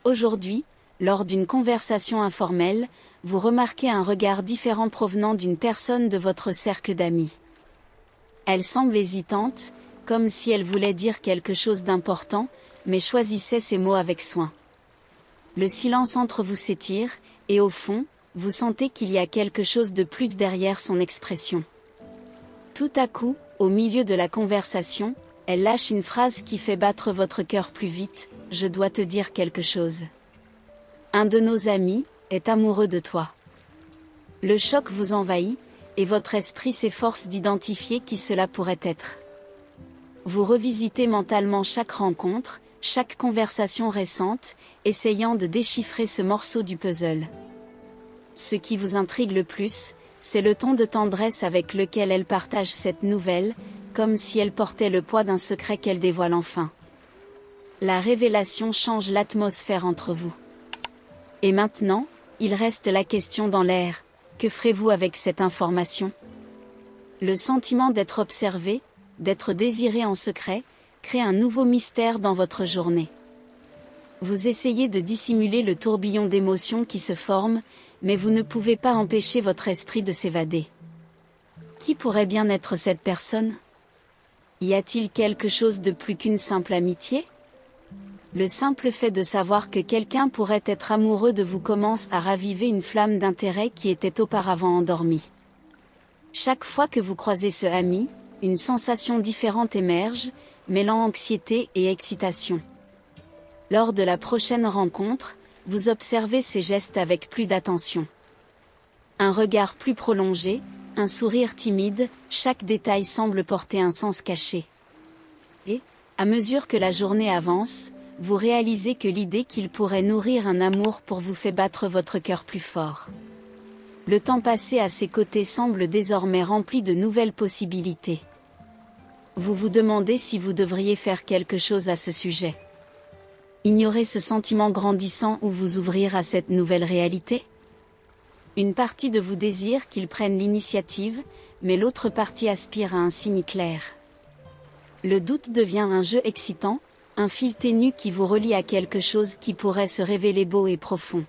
Aujourd'hui, lors d'une conversation informelle, vous remarquez un regard différent provenant d'une personne de votre cercle d'amis. Elle semble hésitante, comme si elle voulait dire quelque chose d'important, mais choisissait ses mots avec soin. Le silence entre vous s'étire, et au fond, vous sentez qu'il y a quelque chose de plus derrière son expression. Tout à coup, au milieu de la conversation, elle lâche une phrase qui fait battre votre cœur plus vite: « Je dois te dire quelque chose. Un de nos amis est amoureux de toi. » Le choc vous envahit, et votre esprit s'efforce d'identifier qui cela pourrait être. Vous revisitez mentalement chaque rencontre, chaque conversation récente, essayant de déchiffrer ce morceau du puzzle. Ce qui vous intrigue le plus, c'est le ton de tendresse avec lequel elle partage cette nouvelle, comme si elle portait le poids d'un secret qu'elle dévoile enfin. La révélation change l'atmosphère entre vous. Et maintenant, il reste la question dans l'air: que ferez-vous avec cette information? Le sentiment d'être observé, d'être désiré en secret, crée un nouveau mystère dans votre journée. Vous essayez de dissimuler le tourbillon d'émotions qui se forme, mais vous ne pouvez pas empêcher votre esprit de s'évader. Qui pourrait bien être cette personne? Y a-t-il quelque chose de plus qu'une simple amitié? Le simple fait de savoir que quelqu'un pourrait être amoureux de vous commence à raviver une flamme d'intérêt qui était auparavant endormie. Chaque fois que vous croisez ce ami, une sensation différente émerge, mêlant anxiété et excitation. Lors de la prochaine rencontre, vous observez ses gestes avec plus d'attention. Un regard plus prolongé, un sourire timide, chaque détail semble porter un sens caché. Et, à mesure que la journée avance, vous réalisez que l'idée qu'il pourrait nourrir un amour pour vous fait battre votre cœur plus fort. Le temps passé à ses côtés semble désormais rempli de nouvelles possibilités. Vous vous demandez si vous devriez faire quelque chose à ce sujet. Ignorer ce sentiment grandissant ou vous ouvrir à cette nouvelle réalité? Une partie de vous désire qu'il prenne l'initiative, mais l'autre partie aspire à un signe clair. Le doute devient un jeu excitant, un fil ténu qui vous relie à quelque chose qui pourrait se révéler beau et profond.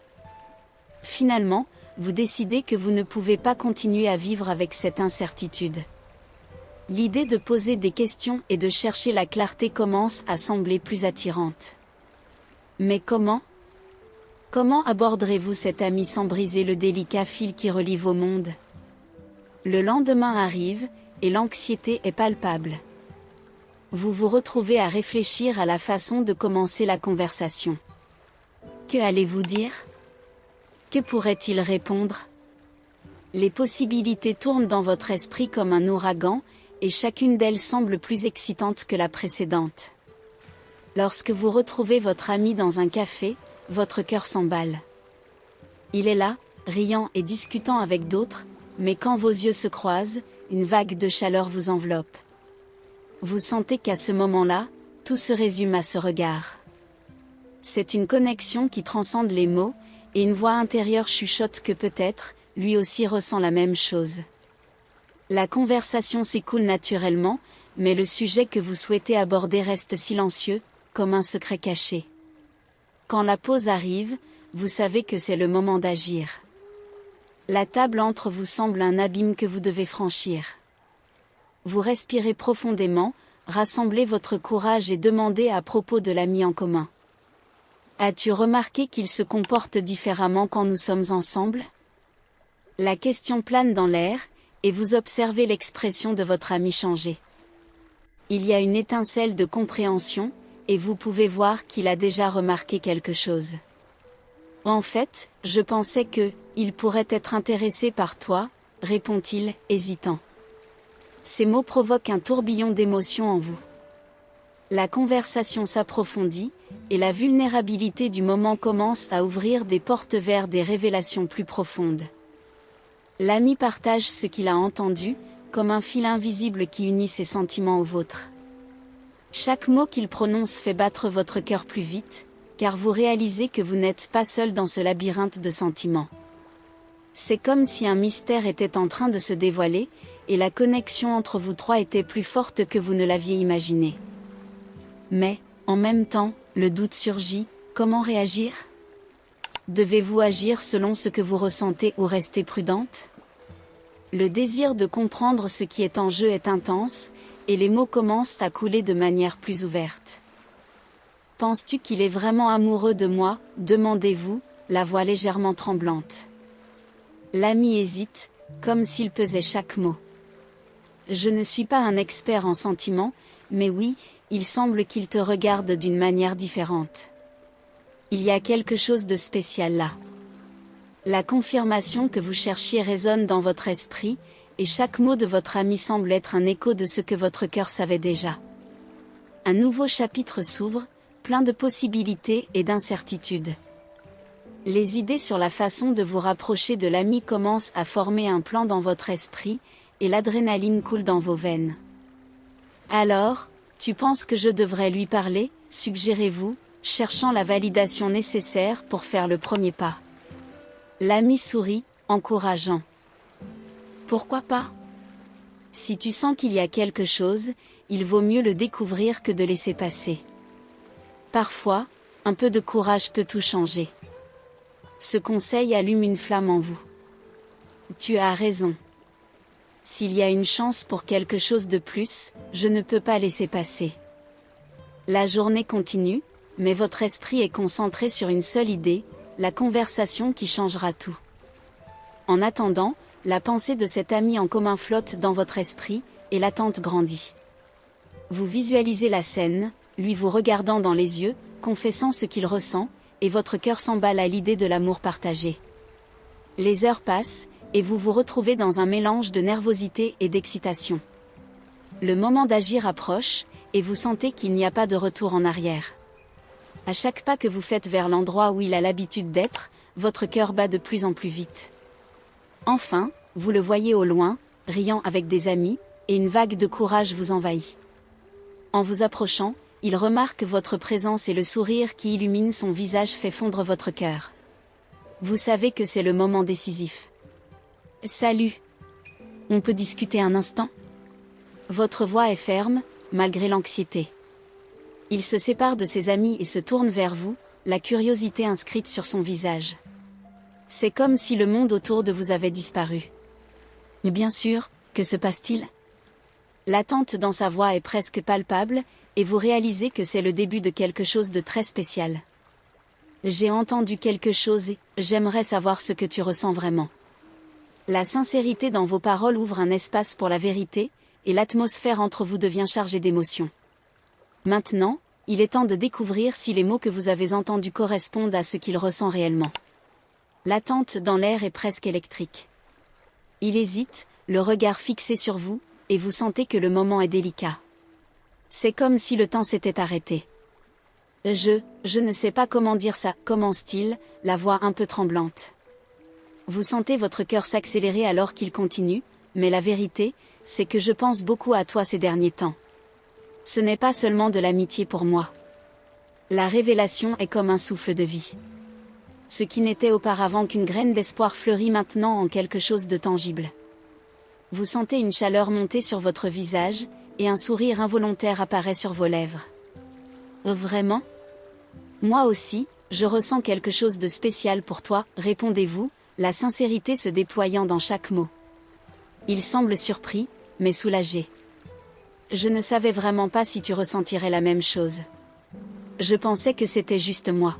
Finalement, vous décidez que vous ne pouvez pas continuer à vivre avec cette incertitude. L'idée de poser des questions et de chercher la clarté commence à sembler plus attirante. Mais comment? Comment aborderez-vous cet ami sans briser le délicat fil qui relie vos mondes? Le lendemain arrive, et l'anxiété est palpable. Vous vous retrouvez à réfléchir à la façon de commencer la conversation. Que allez-vous dire? Que pourrait-il répondre? Les possibilités tournent dans votre esprit comme un ouragan, et chacune d'elles semble plus excitante que la précédente. Lorsque vous retrouvez votre ami dans un café, votre cœur s'emballe. Il est là, riant et discutant avec d'autres, mais quand vos yeux se croisent, une vague de chaleur vous enveloppe. Vous sentez qu'à ce moment-là, tout se résume à ce regard. C'est une connexion qui transcende les mots, et une voix intérieure chuchote que peut-être, lui aussi ressent la même chose. La conversation s'écoule naturellement, mais le sujet que vous souhaitez aborder reste silencieux, comme un secret caché. Quand la pause arrive, vous savez que c'est le moment d'agir. La table entre vous semble un abîme que vous devez franchir. Vous respirez profondément, rassemblez votre courage et demandez à propos de l'ami en commun. As-tu remarqué qu'il se comporte différemment quand nous sommes ensemble? La question plane dans l'air, et vous observez l'expression de votre ami changer. Il y a une étincelle de compréhension, et vous pouvez voir qu'il a déjà remarqué quelque chose. En fait, je pensais que, il pourrait être intéressé par toi, répond-il, hésitant. Ces mots provoquent un tourbillon d'émotions en vous. La conversation s'approfondit, et la vulnérabilité du moment commence à ouvrir des portes vers des révélations plus profondes. L'ami partage ce qu'il a entendu, comme un fil invisible qui unit ses sentiments aux vôtres. Chaque mot qu'il prononce fait battre votre cœur plus vite, car vous réalisez que vous n'êtes pas seul dans ce labyrinthe de sentiments. C'est comme si un mystère était en train de se dévoiler, et la connexion entre vous trois était plus forte que vous ne l'aviez imaginé. Mais, en même temps, le doute surgit, Comment réagir? Devez-vous agir selon ce que vous ressentez ou rester prudente? Le désir de comprendre ce qui est en jeu est intense, et les mots commencent à couler de manière plus ouverte. Penses-tu qu'il est vraiment amoureux de moi? Demandez-vous, la voix légèrement tremblante. L'ami hésite, comme s'il pesait chaque mot. Je ne suis pas un expert en sentiments, mais oui, il semble qu'il te regarde d'une manière différente. Il y a quelque chose de spécial là. La confirmation que vous cherchiez résonne dans votre esprit, et chaque mot de votre ami semble être un écho de ce que votre cœur savait déjà. Un nouveau chapitre s'ouvre, plein de possibilités et d'incertitudes. Les idées sur la façon de vous rapprocher de l'ami commencent à former un plan dans votre esprit, et l'adrénaline coule dans vos veines. Alors, tu penses que je devrais lui parler, suggérez-vous, cherchant la validation nécessaire pour faire le premier pas. L'ami sourit, encourageant. Pourquoi pas? Si tu sens qu'il y a quelque chose, il vaut mieux le découvrir que de laisser passer. Parfois, un peu de courage peut tout changer. Ce conseil allume une flamme en vous. Tu as raison. S'il y a une chance pour quelque chose de plus, je ne peux pas laisser passer. La journée continue, mais votre esprit est concentré sur une seule idée, la conversation qui changera tout. En attendant, la pensée de cet ami en commun flotte dans votre esprit, et l'attente grandit. Vous visualisez la scène, lui vous regardant dans les yeux, confessant ce qu'il ressent, et votre cœur s'emballe à l'idée de l'amour partagé. Les heures passent, et vous vous retrouvez dans un mélange de nervosité et d'excitation. Le moment d'agir approche, et vous sentez qu'il n'y a pas de retour en arrière. À chaque pas que vous faites vers l'endroit où il a l'habitude d'être, votre cœur bat de plus en plus vite. Enfin, vous le voyez au loin, riant avec des amis, et une vague de courage vous envahit. En vous approchant, il remarque votre présence et le sourire qui illumine son visage fait fondre votre cœur. Vous savez que c'est le moment décisif. Salut. On peut discuter un instant? Votre voix est ferme, malgré l'anxiété. Il se sépare de ses amis et se tourne vers vous, la curiosité inscrite sur son visage. C'est comme si le monde autour de vous avait disparu. Mais bien sûr, que se passe-t-il? L'attente dans sa voix est presque palpable, et vous réalisez que c'est le début de quelque chose de très spécial. J'ai entendu quelque chose et j'aimerais savoir ce que tu ressens vraiment. La sincérité dans vos paroles ouvre un espace pour la vérité, et l'atmosphère entre vous devient chargée d'émotions. Maintenant, il est temps de découvrir si les mots que vous avez entendus correspondent à ce qu'il ressent réellement. L'attente dans l'air est presque électrique. Il hésite, le regard fixé sur vous, et vous sentez que le moment est délicat. C'est comme si le temps s'était arrêté. Je ne sais pas comment dire ça, commence-t-il, la voix un peu tremblante. Vous sentez votre cœur s'accélérer alors qu'il continue, mais la vérité, c'est que je pense beaucoup à toi ces derniers temps. Ce n'est pas seulement de l'amitié pour moi. La révélation est comme un souffle de vie. Ce qui n'était auparavant qu'une graine d'espoir fleurit maintenant en quelque chose de tangible. Vous sentez une chaleur monter sur votre visage, et un sourire involontaire apparaît sur vos lèvres. Vraiment? Moi aussi, je ressens quelque chose de spécial pour toi, répondez-vous, la sincérité se déployant dans chaque mot. Il semble surpris, mais soulagé. Je ne savais vraiment pas si tu ressentirais la même chose. Je pensais que c'était juste moi.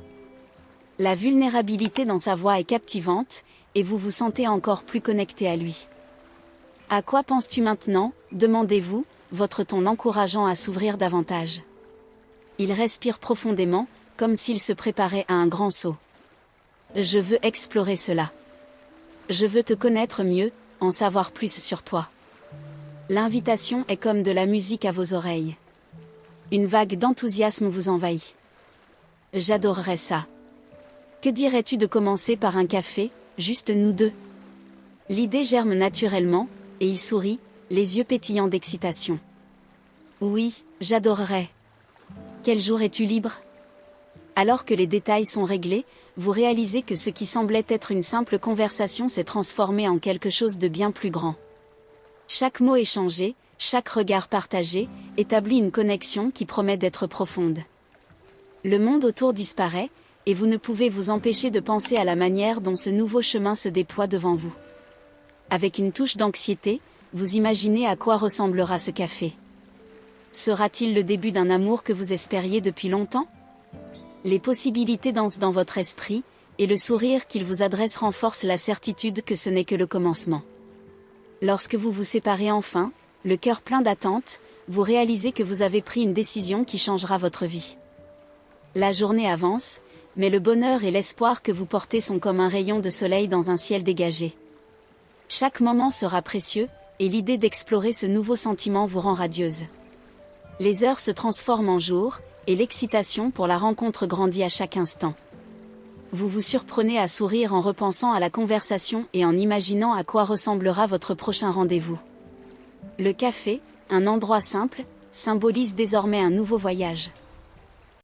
La vulnérabilité dans sa voix est captivante, et vous vous sentez encore plus connecté à lui. À quoi penses-tu maintenant, demandez-vous, votre ton l'encourageant à s'ouvrir davantage. Il respire profondément, comme s'il se préparait à un grand saut. Je veux explorer cela. Je veux te connaître mieux, en savoir plus sur toi. L'invitation est comme de la musique à vos oreilles. Une vague d'enthousiasme vous envahit. J'adorerais ça. Que dirais-tu de commencer par un café, juste nous deux? L'idée germe naturellement, et il sourit, les yeux pétillants d'excitation. Oui, j'adorerais. Quel jour es-tu libre? Alors que les détails sont réglés, vous réalisez que ce qui semblait être une simple conversation s'est transformé en quelque chose de bien plus grand. Chaque mot échangé, chaque regard partagé, établit une connexion qui promet d'être profonde. Le monde autour disparaît, et vous ne pouvez vous empêcher de penser à la manière dont ce nouveau chemin se déploie devant vous. Avec une touche d'anxiété, vous imaginez à quoi ressemblera ce café. Sera-t-il le début d'un amour que vous espériez depuis longtemps? Les possibilités dansent dans votre esprit, et le sourire qu'il vous adresse renforce la certitude que ce n'est que le commencement. Lorsque vous vous séparez enfin, le cœur plein d'attente, vous réalisez que vous avez pris une décision qui changera votre vie. La journée avance, mais le bonheur et l'espoir que vous portez sont comme un rayon de soleil dans un ciel dégagé. Chaque moment sera précieux, et l'idée d'explorer ce nouveau sentiment vous rend radieuse. Les heures se transforment en jours, et l'excitation pour la rencontre grandit à chaque instant. Vous vous surprenez à sourire en repensant à la conversation et en imaginant à quoi ressemblera votre prochain rendez-vous. Le café, un endroit simple, symbolise désormais un nouveau voyage.